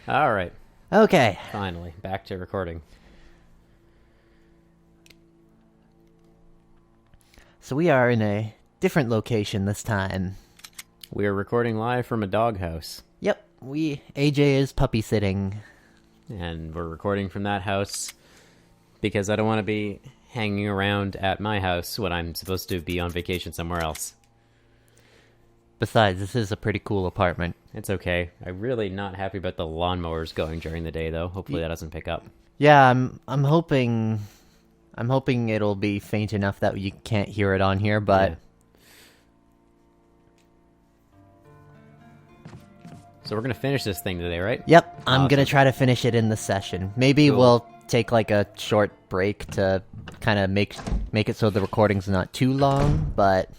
All right. Okay. Finally, back to recording. So we are in a different location this time. We are recording live from a doghouse. Yep, AJ is puppy sitting. And we're recording from that house because I don't want to be hanging around at my house when I'm supposed to be on vacation somewhere else. Besides, this is a pretty cool apartment. It's okay. I'm really not happy about the lawnmowers going during the day, though. Hopefully that doesn't pick up. Yeah, I'm hoping it'll be faint enough that you can't hear it on here, but Yeah. So we're going to finish this thing today, right? yep, I'm Awesome. gonna try to finish it in the session. Maybe Cool. we'll take like a short break to kind of make it so the recording's not too long, but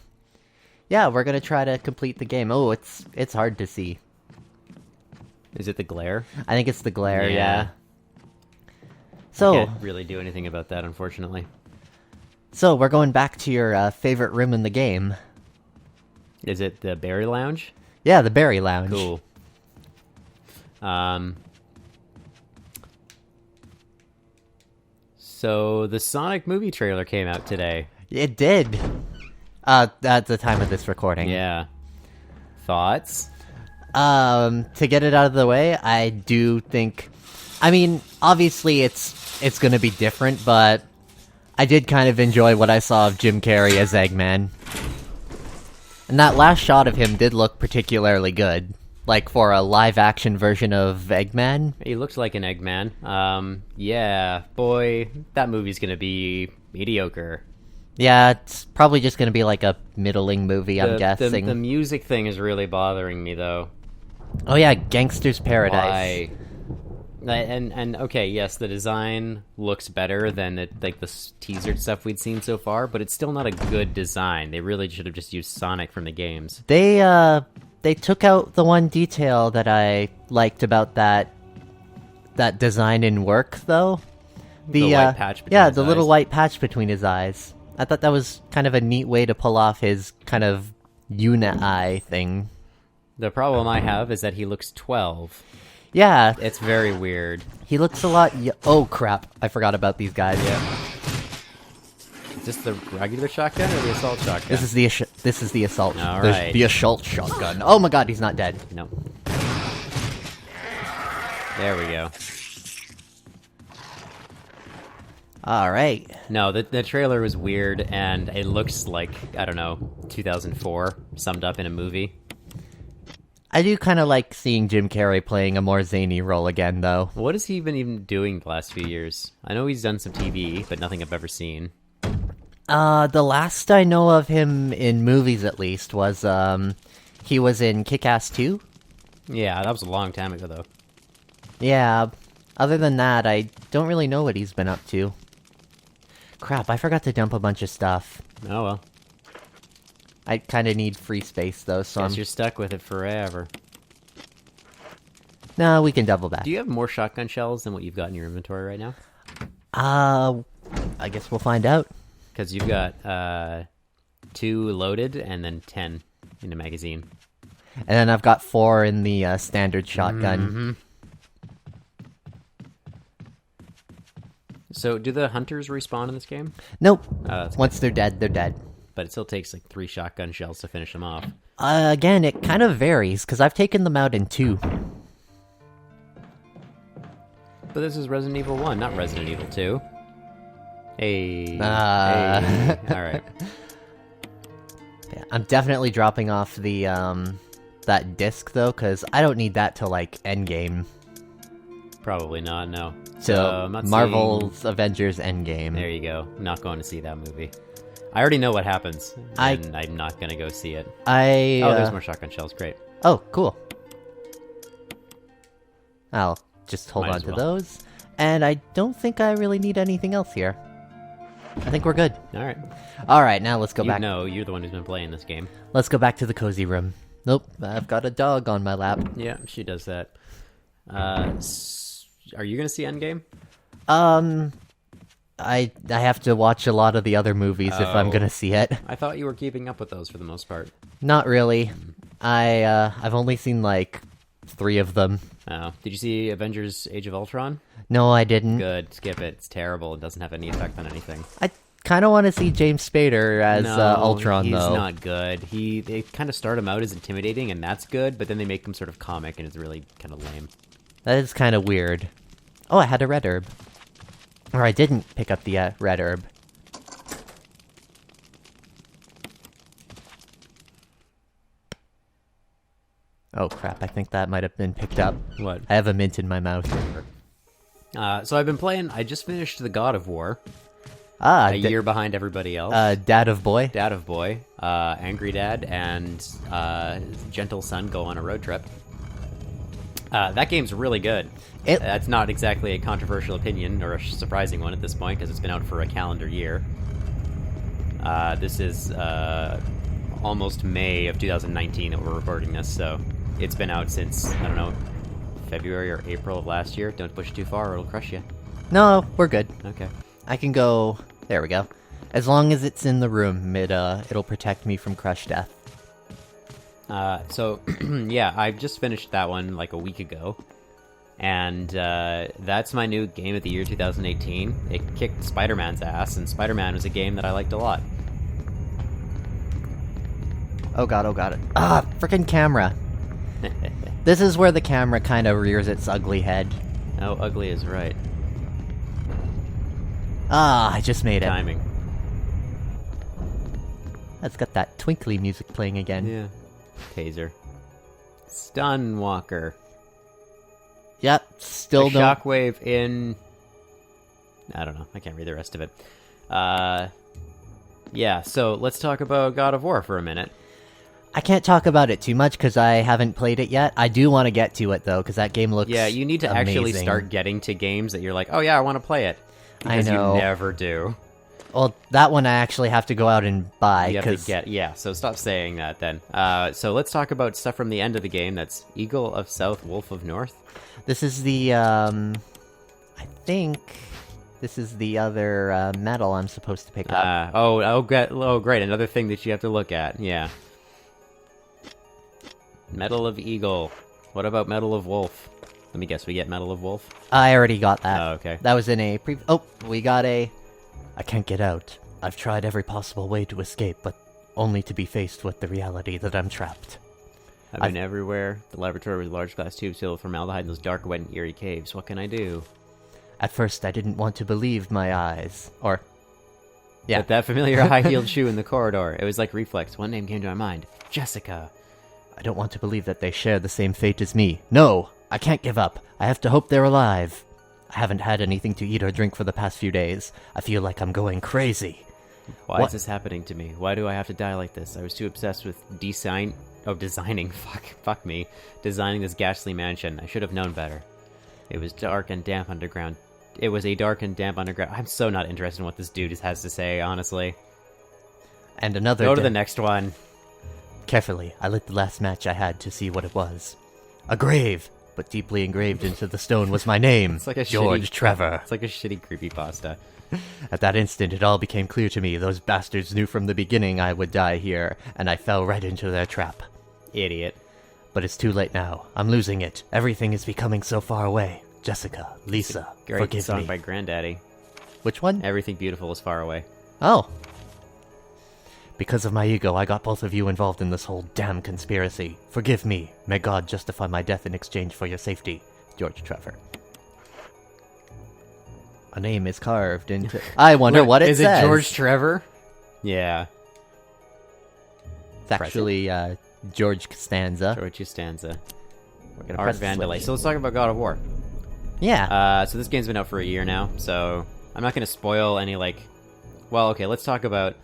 yeah, we're gonna try to complete the game. Oh, it's hard to see. Is it the glare? I think it's the glare, Yeah. yeah. So, Can't really do anything about that, unfortunately. so we're going back to your favorite room in the game. Is it the Berry Lounge? Yeah, the Berry Lounge. Cool. So the Sonic movie trailer came out today. It did. At the time of this recording. Yeah. Thoughts? To get it out of the way, I do think, I mean, obviously it's gonna be different, but I did kind of enjoy what I saw of Jim Carrey as Eggman. And that last shot of him did look particularly good. Like, for a live-action version of Eggman. He looks like an Eggman. Yeah, boy, that movie's gonna be mediocre. Yeah, it's probably just gonna be like a middling movie, I'm guessing. The music thing is really bothering me, though. Oh yeah, Gangster's Paradise. Why? And okay, yes, the design looks better than like the teaser stuff we'd seen so far, but it's still not a good design. They really should have just used Sonic from the games. They took out the one detail that I liked about that design in work, though. The white patch between yeah, his the little eyes. white patch between his eyes. I thought that was kind of a neat way to pull off his kind of uni-eye thing. The problem I have is that he looks 12. Yeah, It's very weird. he looks a lot. Oh crap! I forgot about these guys. Yeah. Is this the regular shotgun or the assault shotgun? This is the assault. All the- right. the assault shotgun. Oh my god, he's not dead. No. There we go. All right. No, the trailer was weird, and it looks like, I don't know, 2004 summed up in a movie. I do kind of like seeing Jim Carrey playing a more zany role again, though. What has he been even doing the last few years? I know he's done some TV, but nothing I've ever seen. The last I know of him in movies, at least, was, he was in Kick-Ass 2? Yeah, that was a long time ago, though. Yeah, other than that, I don't really know what he's been up to. Crap, I forgot to dump a bunch of stuff. Oh well. I kinda need free space, though, so Guess you're stuck with it forever. No, we can double back. Do you have more shotgun shells than what you've got in your inventory right now? I guess we'll find out. Because you've got 2 loaded and then 10 in the magazine. And then I've got 4 in the, standard shotgun. Mm-hmm. So, do the hunters respawn in this game? Nope. That's good. Once they're dead, they're dead. But it still takes like 3 shotgun shells to finish them off. Again, it kind of varies, because I've taken them out in 2. But this is Resident Evil 1, not Resident Evil 2. Hey. Hey. Alright. Yeah, I'm definitely dropping off the, that disc, though, because I don't need that till, like, Endgame. Probably not, no. So, I'm not Marvel's Avengers Endgame. seeing... There you go. I'm not going to see that movie. I already know what happens, and I'm not going to go see it. Oh, there's more shotgun shells. Great. Oh, cool. I'll just hold Might on as to well. those. And I don't think I really need anything else here. I think we're good. Alright. Alright, now let's go You back. know, you're the one who's been playing this game. Let's go back to the cozy room. Nope, I've got a dog on my lap. Yeah, she does that. Are you going to see Endgame? I have to watch a lot of the other movies if I'm Oh. gonna see it. I thought you were keeping up with those for the most part. Not really. I've only seen like 3 of them. Oh, did you see Avengers: Age of Ultron? No, I didn't. Good, skip it. It's terrible. It doesn't have any effect on anything. I kind of want to see James Spader as Ultron, though. He's not good. They kind of start him out as intimidating, and that's good, but then they make him sort of comic, and it's really kind of lame. That is kind of weird. Oh, I had a red herb. Or I didn't pick up the red herb. Oh crap, I think that might have been picked up. What? I have a mint in my mouth. So I've been playing, I just finished the God of War. Ah, A year behind everybody else. Dad of Boy. Dad of Boy, Angry Dad, and Gentle Son go on a road trip. That game's really good. That's not exactly a controversial opinion, or a surprising one at this point, because it's been out for a calendar year. This is almost May of 2019 that we're recording this, so it's been out since, I don't know, February or April of last year. Don't push too far or it'll crush you. No, we're good. Okay. I can go... There we go. As long as it's in the room, it'll protect me from crush death. So, yeah, I just finished that one like a week ago. And that's my new game of the year 2018. It kicked Spider-Man's ass, and Spider-Man was a game that I liked a lot. Oh god. Ah, frickin' camera. This is where the camera kind of rears its ugly head. Oh, ugly is right. Ah, I just made it. Timing. That's got that twinkly music playing again. Yeah. Taser. Stun Walker. Yep, still The don't... Shockwave in... I don't know. I can't read the rest of it. Yeah, so let's talk about God of War for a minute. I can't talk about it too much because I haven't played it yet. I do want to get to it, though, because that game looks Yeah, you need to amazing. actually start getting to games that you're like, oh yeah, I want to play it. Because I know. you never do. Well, that one I actually have to go out and buy, You have to because... get, yeah, so stop saying that then. So let's talk about stuff from the end of the game. That's Eagle of South, Wolf of North. This is the, I think... This is the other, medal I'm supposed to pick up. Great, another thing that you have to look at, yeah. Medal of Eagle. What about Medal of Wolf? Let me guess, we get Medal of Wolf? I already got that. Oh, okay. That was in a pre... Oh, we got a... I can't get out. I've tried every possible way to escape, but only to be faced with the reality that I'm trapped. I've been everywhere. The laboratory with large glass tubes filled with formaldehyde in those dark, wet, and eerie caves. What can I do? At first, I didn't want to believe my eyes. Or... Yeah. But that familiar high-heeled shoe in the corridor. It was like reflex. One name came to my mind. Jessica. I don't want to believe that they share the same fate as me. No! I can't give up. I have to hope they're alive. I haven't had anything to eat or drink for the past few days. I feel like I'm going crazy. Why is this happening to me? Why do I have to die like this? I was too obsessed with designing... Fuck me. Designing this ghastly mansion. I should have known better. It was dark and damp underground. It was a dark and damp underground... I'm so not interested in what this dude has to say, honestly. And another... Go to the next one. Carefully, I lit the last match I had to see what it was. A grave! But deeply engraved into the stone was my name, It's like a George shitty... Trevor. It's like a shitty creepypasta. At that instant, it all became clear to me. Those bastards knew from the beginning I would die here, and I fell right into their trap. Idiot. But it's too late now. I'm losing it. Everything is becoming so far away. Jessica, Lisa, Great forgive song me. by Granddaddy. Which one? Everything beautiful is far away. Oh. Because of my ego, I got both of you involved in this whole damn conspiracy. Forgive me. May God justify my death in exchange for your safety. George Trevor. A name is carved into... I wonder what it says. Is it George Trevor? Yeah. It's actually, George Costanza. George Costanza. We're gonna Art press Vandelay. switch. So let's talk about God of War. Yeah. So this game's been out for a year now, so I'm not going to spoil any, like... Well, okay, let's talk about...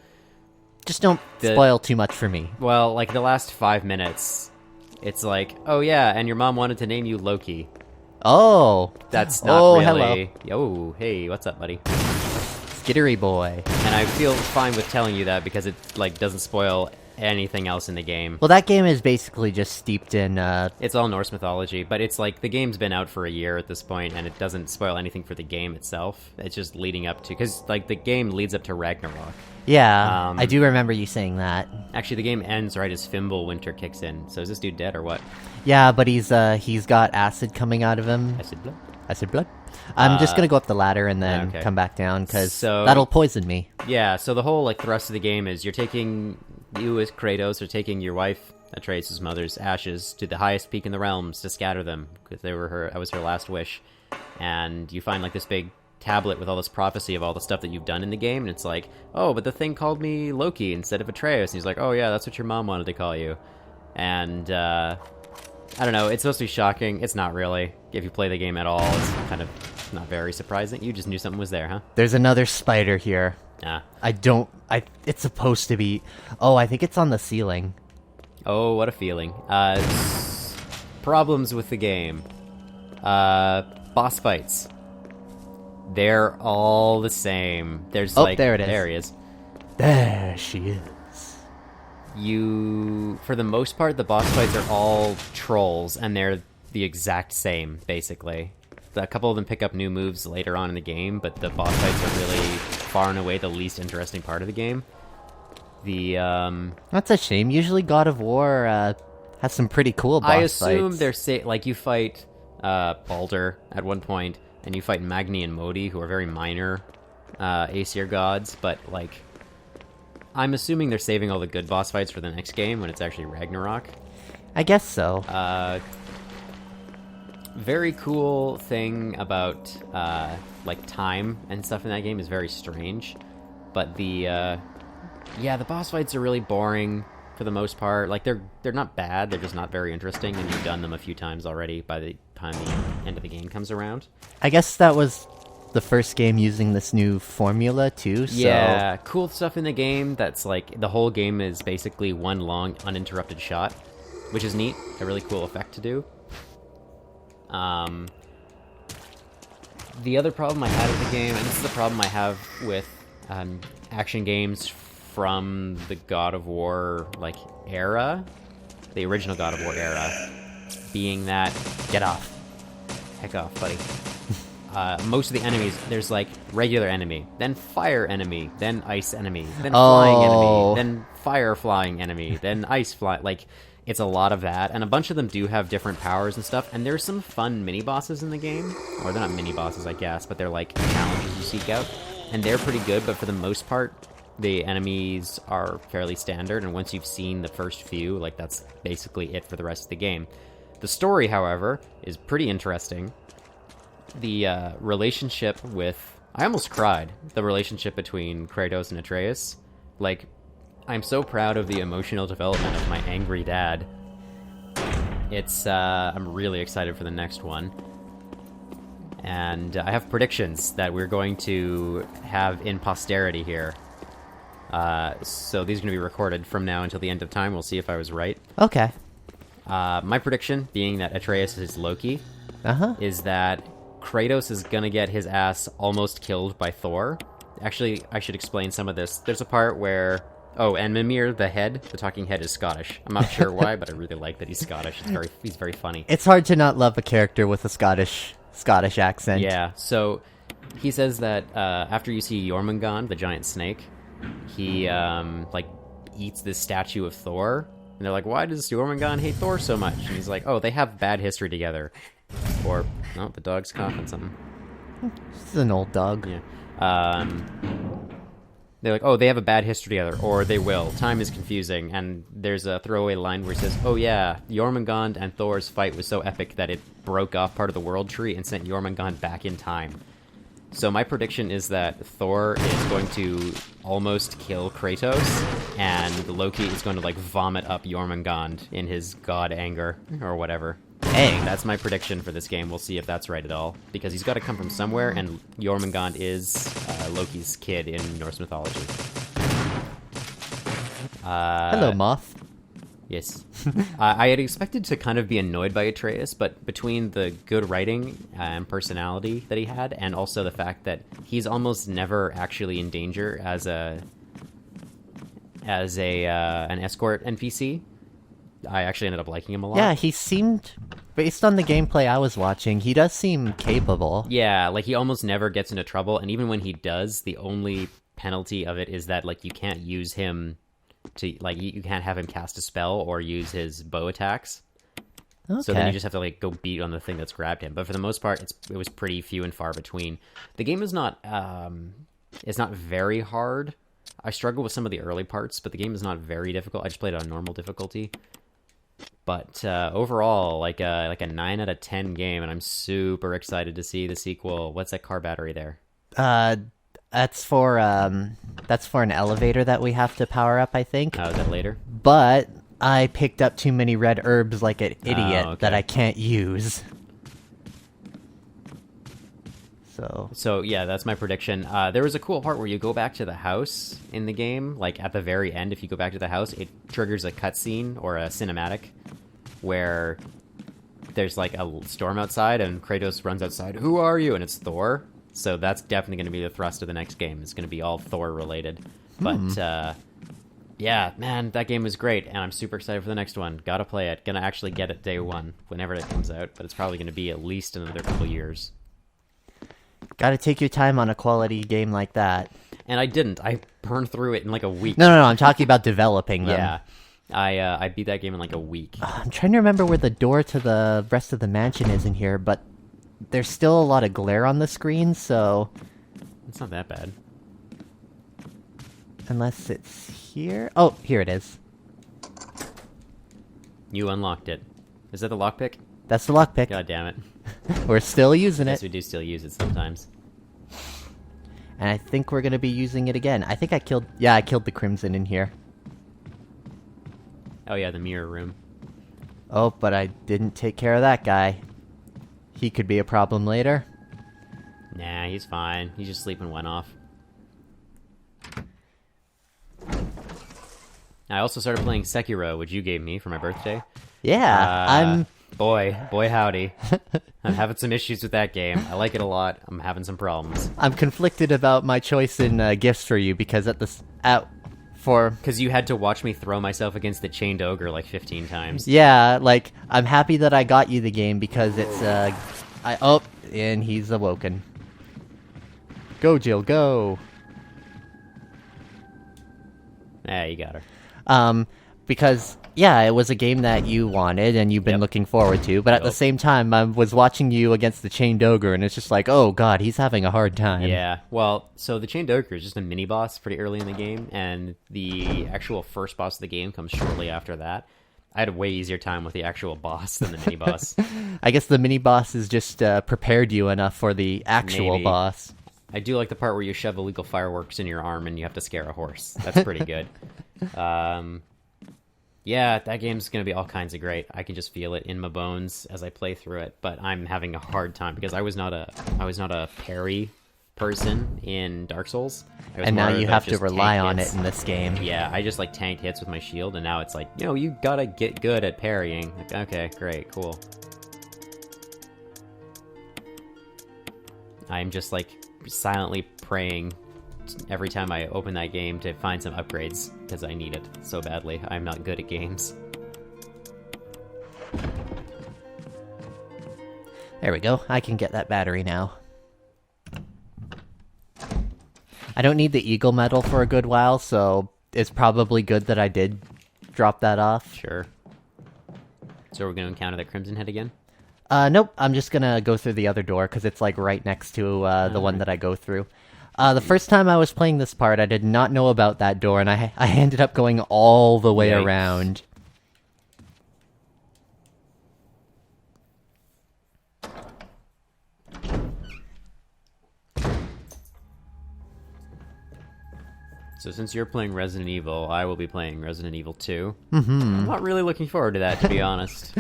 Just don't spoil too much for me. Well, like, the last 5 minutes, it's like, oh yeah, and your mom wanted to name you Loki. Oh. That's not really... Hello. Yo, hey, what's up, buddy? Skittery boy. And I feel fine with telling you that because it, like, doesn't spoil anything else in the game. Well, that game is basically just steeped in, It's all Norse mythology, but it's like the game's been out for a year at this point, and it doesn't spoil anything for the game itself. It's just leading up to, because like the game leads up to Ragnarok. yeah, I do remember you saying that. Actually, the game ends right as Fimbulwinter kicks in. So is this dude dead or what? Yeah, but he's got acid coming out of him. Acid blood. Acid blood. I'm just gonna go up the ladder and then okay. come back down, because So- that'll poison me. Yeah. So the whole like thrust of the game is you as Kratos are taking your wife Atreus' mother's ashes to the highest peak in the realms to scatter them, because that was her last wish. And you find like this big tablet with all this prophecy of all the stuff that you've done in the game, and it's like, oh, but the thing called me Loki instead of Atreus, and he's like, oh yeah, that's what your mom wanted to call you. And I don't know, it's supposed to be shocking. It's not really. If you play the game at all, it's kind of not very surprising. You just knew something was there, huh? There's another spider here. Ah. It's supposed to be... Oh, I think it's on the ceiling. Oh, what a feeling. Problems with the game. Boss fights. They're all the same. There's Oh, like... there it is. There he is. There she is. For the most part, the boss fights are all trolls, and they're the exact same, basically. A couple of them pick up new moves later on in the game, but the boss fights are really far and away the least interesting part of the game. That's a shame. Usually God of War has some pretty cool boss fights. I assume they're like you fight Baldur at one point, and you fight Magni and Modi, who are very minor Aesir gods, but like I'm assuming they're saving all the good boss fights for the next game when it's actually Ragnarok. I guess so. Very cool thing about like time and stuff in that game is very strange, but the boss fights are really boring for the most part. Like they're not bad, they're just not very interesting, and you've done them a few times already by the time the end of the game comes around. I guess that was the first game using this new formula too, so... Yeah, cool stuff in the game that's like, the whole game is basically one long uninterrupted shot, which is neat, a really cool effect to do. The other problem I had with the game, and this is the problem I have with action games from the God of War like era, the original God of War era, being that Get off. heck off, buddy. Most of the enemies, there's like regular enemy, then fire enemy, then ice enemy, then flying enemy, then fire flying enemy, then ice fly. Like, it's a lot of that, and a bunch of them do have different powers and stuff, and there's some fun mini-bosses in the game. Or they're not mini-bosses, I guess, but they're like challenges you seek out, and they're pretty good, but for the most part, the enemies are fairly standard, and once you've seen the first few, like, that's basically it for the rest of the game. The story, however, is pretty interesting. The relationship with... I almost cried. The relationship between Kratos and Atreus. Like, I'm so proud of the emotional development of my angry dad. It's, I'm really excited for the next one. And I have predictions that we're going to have in posterity here. So these are going to be recorded from now until the end of time. We'll see if I was right. Okay. My prediction, being that Atreus is Loki, is that Kratos is gonna get his ass almost killed by Thor. Actually, I should explain some of this. There's a part where... Oh, and Mimir, the talking head, is Scottish. I'm not sure why, but I really like that he's Scottish. He's very funny. It's hard to not love a character with a Scottish accent. Yeah, so he says that after you see Jormungand, the giant snake, he, like, eats this statue of Thor. And they're like, why does Jormungand hate Thor so much? And he's like, oh, they have bad history together. Or, no, the dog's coughing something. This is an old dog. Yeah. They're like, oh, they have a bad history together, or they will. Time is confusing, and there's a throwaway line where he says, oh yeah, Jormungand and Thor's fight was so epic that it broke off part of the world tree and sent Jormungand back in time. So my prediction is that Thor is going to almost kill Kratos, and Loki is going to, like, vomit up Jormungand in his god anger, or whatever. Dang. That's my prediction for this game. We'll see if that's right at all. Because he's got to come from somewhere, and Jormungand is Loki's kid in Norse mythology. Hello, Moth. Yes. I had expected to kind of be annoyed by Atreus, but between the good writing and personality that he had, and also the fact that he's almost never actually in danger as a as an escort NPC. I actually ended up liking him a lot. Yeah, he seemed, based on the gameplay I was watching, he does seem capable. Yeah, like he almost never gets into trouble, and even when he does, the only penalty of it is that like you can't use him to like you can't have him cast a spell or use his bow attacks. Okay. So then you just have to like go beat on the thing that's grabbed him. But for the most part, it was pretty few and far between. The game is not it's not very hard. I struggle with some of the early parts, but the game is not very difficult. I just played it on normal difficulty. But overall, like a 9 out of 10 game, and I'm super excited to see the sequel. What's that car battery there? That's for an elevator that we have to power up, I think. Oh, is that later? But I picked up too many red herbs like an idiot okay. that I can't use. So yeah, that's my prediction. There was a cool part where you go back to the house in the game, like at the very end. If you go back to the house, it triggers a cutscene or a cinematic where there's like a storm outside, and Kratos runs outside. Who are you? And it's Thor. So that's definitely going to be the thrust of the next game. It's going to be all Thor related. But yeah, man, that game was great, and I'm super excited for the next one. Gotta play it. Gonna actually get it day one whenever it comes out, but it's probably going to be at least another couple years. Gotta take your time on a quality game like that. And I didn't. I burned through it in like a week. No, I'm talking about developing them. Yeah. I beat that game in like a week. I'm trying to remember where the door to the rest of the mansion is in here, but there's still a lot of glare on the screen, so... It's not that bad. Unless it's here? Oh, here it is. You unlocked it. Is that the lockpick? That's the lockpick. God damn it. We're still using Yes, it. we do still use it sometimes. And I think we're gonna be using it again. I think I killed the Crimson in here. Oh yeah, the mirror room. Oh, but I didn't take care of that guy. He could be a problem later. Nah, he's fine. He's just sleeping one off. I also started playing Sekiro, which you gave me for my birthday. Yeah, Boy howdy. I'm having some issues with that game. I like it a lot. I'm having some problems. I'm conflicted about my choice in gifts for you because Because you had to watch me throw myself against the chained ogre like 15 times. Yeah, like, I'm happy that I got you the game because it's, and he's awoken. Go, Jill, go! Ah, you got her. Because, yeah, it was a game that you wanted and you've been looking forward to, but at the same time, I was watching you against the chained ogre, and it's just like, oh god, he's having a hard time. Yeah, well, so the chained ogre is just a mini-boss pretty early in the game, and the actual first boss of the game comes shortly after that. I had a way easier time with the actual boss than the mini-boss. I guess the mini-boss has just prepared you enough for the actual Maybe. boss. I do like the part where you shove illegal fireworks in your arm and you have to scare a horse. That's pretty good. Yeah, that game's gonna be all kinds of great. I can just feel it in my bones as I play through it, but I'm having a hard time because I was not a parry person in Dark Souls. And now you have to rely on it in this game. Yeah, I just like tanked hits with my shield, and now it's like, you gotta get good at parrying. Like, okay, great, cool. I'm just like silently praying every time I open that game to find some upgrades, because I need it so badly. I'm not good at games. There we go. I can get that battery now. I don't need the Eagle Medal for a good while, so it's probably good that I did drop that off. Sure. So we're gonna encounter that Crimson Head again? Nope. I'm just gonna go through the other door, because it's like right next to the one that I go through. The first time I was playing this part, I did not know about that door, and I ended up going all the way Yikes. around. So since you're playing Resident Evil, I will be playing Resident Evil 2. Mm-hmm. I'm not really looking forward to that, to be honest.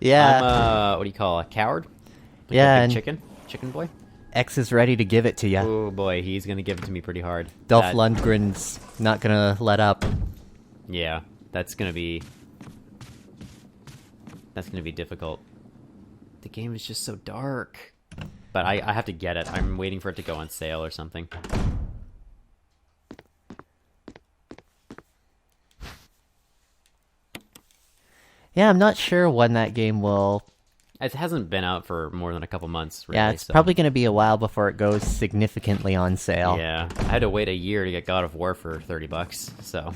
Yeah. I'm, what do you call a coward? Like Yeah, a big and- chicken boy? X is ready to give it to you. Oh boy, he's gonna give it to me pretty hard. Dolph That- Lundgren's not gonna let up. Yeah, that's gonna be difficult. The game is just so dark. But I have to get it. I'm waiting for it to go on sale or something. Yeah, I'm not sure when that game will... It hasn't been out for more than a couple months, really. Yeah, it's probably going to be a while before it goes significantly on sale. Yeah, I had to wait a year to get God of War for $30, so...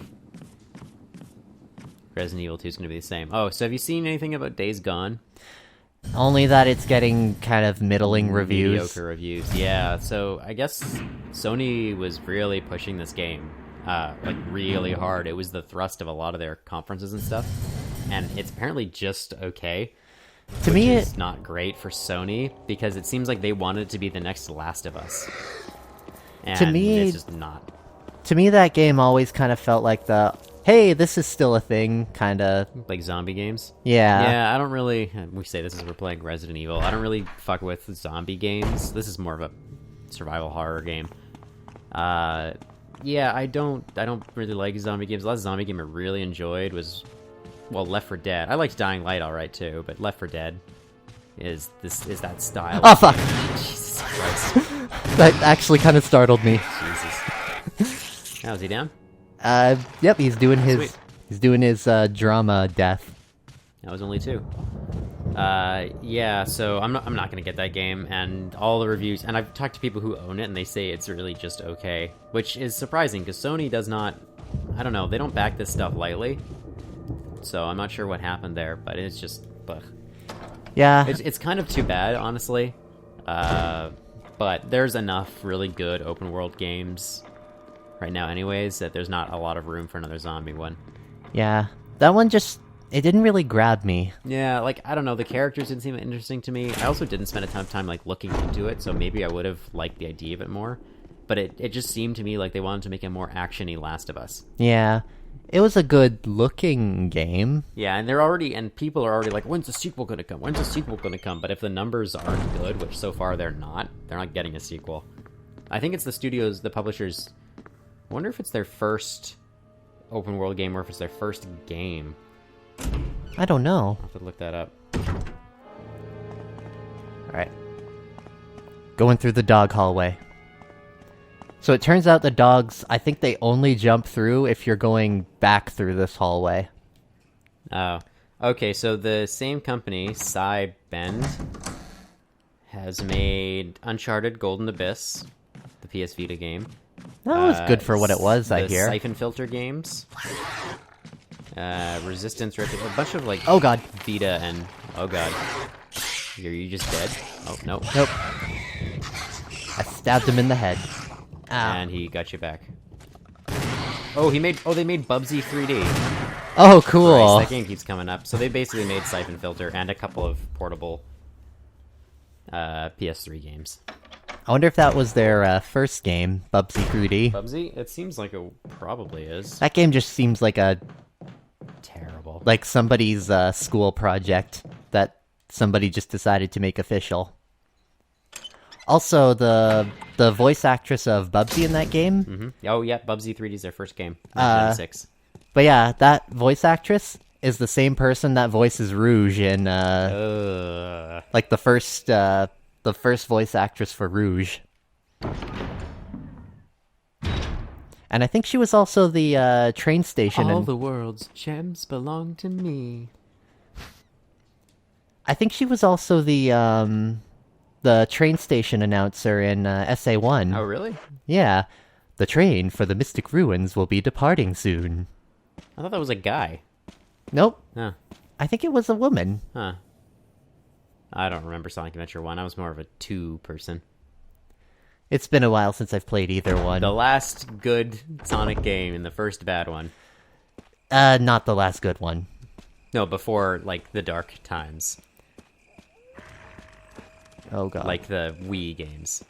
Resident Evil 2 is going to be the same. Oh, so have you seen anything about Days Gone? Only that it's getting kind of middling reviews. Mediocre reviews, yeah. So I guess Sony was really pushing this game, like really hard. It was the thrust of a lot of their conferences and stuff, and it's apparently just okay. To me, it's not great for Sony because it seems like they wanted it to be the next Last of Us, and to me, it's just not. To me, that game always kind of felt like the hey, this is still a thing, kind of. Like zombie games? Yeah. Yeah, I don't really... We say this as we're playing Resident Evil. I don't really fuck with zombie games. This is more of a survival horror game. Yeah, I don't really like zombie games. The last zombie game I really enjoyed was... Well, Left 4 Dead. I liked Dying Light alright, too, but Left 4 Dead is that style. Oh, fuck! Jesus Christ. That actually kind of startled me. Jesus. Now, is he down? Yep, he's doing his... Sweet. He's doing his, drama death. That was only 2. Yeah, so I'm not gonna get that game, and all the reviews, and I've talked to people who own it, and they say it's really just okay, which is surprising, because Sony does not, I don't know, they don't back this stuff lightly, so I'm not sure what happened there, but it's just, ugh. Yeah. It's kind of too bad, honestly, but there's enough really good open-world games right now anyways, that there's not a lot of room for another zombie one. Yeah. That one just... It didn't really grab me. Yeah, like, I don't know, the characters didn't seem interesting to me. I also didn't spend a ton of time, like, looking into it, so maybe I would have liked the idea of it more. But it just seemed to me like they wanted to make a more action-y Last of Us. Yeah. It was a good-looking game. Yeah, and people are already like, when's the sequel gonna come? When's the sequel gonna come? But if the numbers aren't good, which so far they're not getting a sequel. I think it's the publishers... I wonder if it's their first open-world game or if it's their first game. I don't know. I'll have to look that up. Alright. Going through the dog hallway. So it turns out the dogs, I think they only jump through if you're going back through this hallway. Oh. Okay, so the same company, Psy Bend, has made Uncharted Golden Abyss, the PS Vita game. That was good for what it was, I hear. The Siphon Filter games. Resistance, a bunch of, like... Oh, God. Vita and... Oh, God. Are you just dead? Oh, no. Nope. I stabbed him in the head. Ow. And he got you back. Oh, they made Bubsy 3D. Oh, cool. Christ, that game keeps coming up. So they basically made Siphon Filter and a couple of portable PS3 games. I wonder if that was their first game, Bubsy 3D. Bubsy? It seems like it probably is. That game just seems like a... Terrible. Like somebody's school project that somebody just decided to make official. Also, the voice actress of Bubsy in that game... Mm-hmm. Oh, yeah, Bubsy 3D is their first game. 1996. But yeah, that voice actress is the same person that voices Rouge in, like the first voice actress for Rouge. And I think she was also the train station. All the world's gems belong to me. I think she was also the train station announcer in SA1. Oh, really? Yeah. The train for the Mystic Ruins will be departing soon. I thought that was a guy. Nope. Huh. I think it was a woman. Huh. I don't remember Sonic Adventure 1. I was more of a 2-person. It's been a while since I've played either one. The last good Sonic game and the first bad one. Not the last good one. No, before, like, the dark times. Oh, God. Like the Wii games.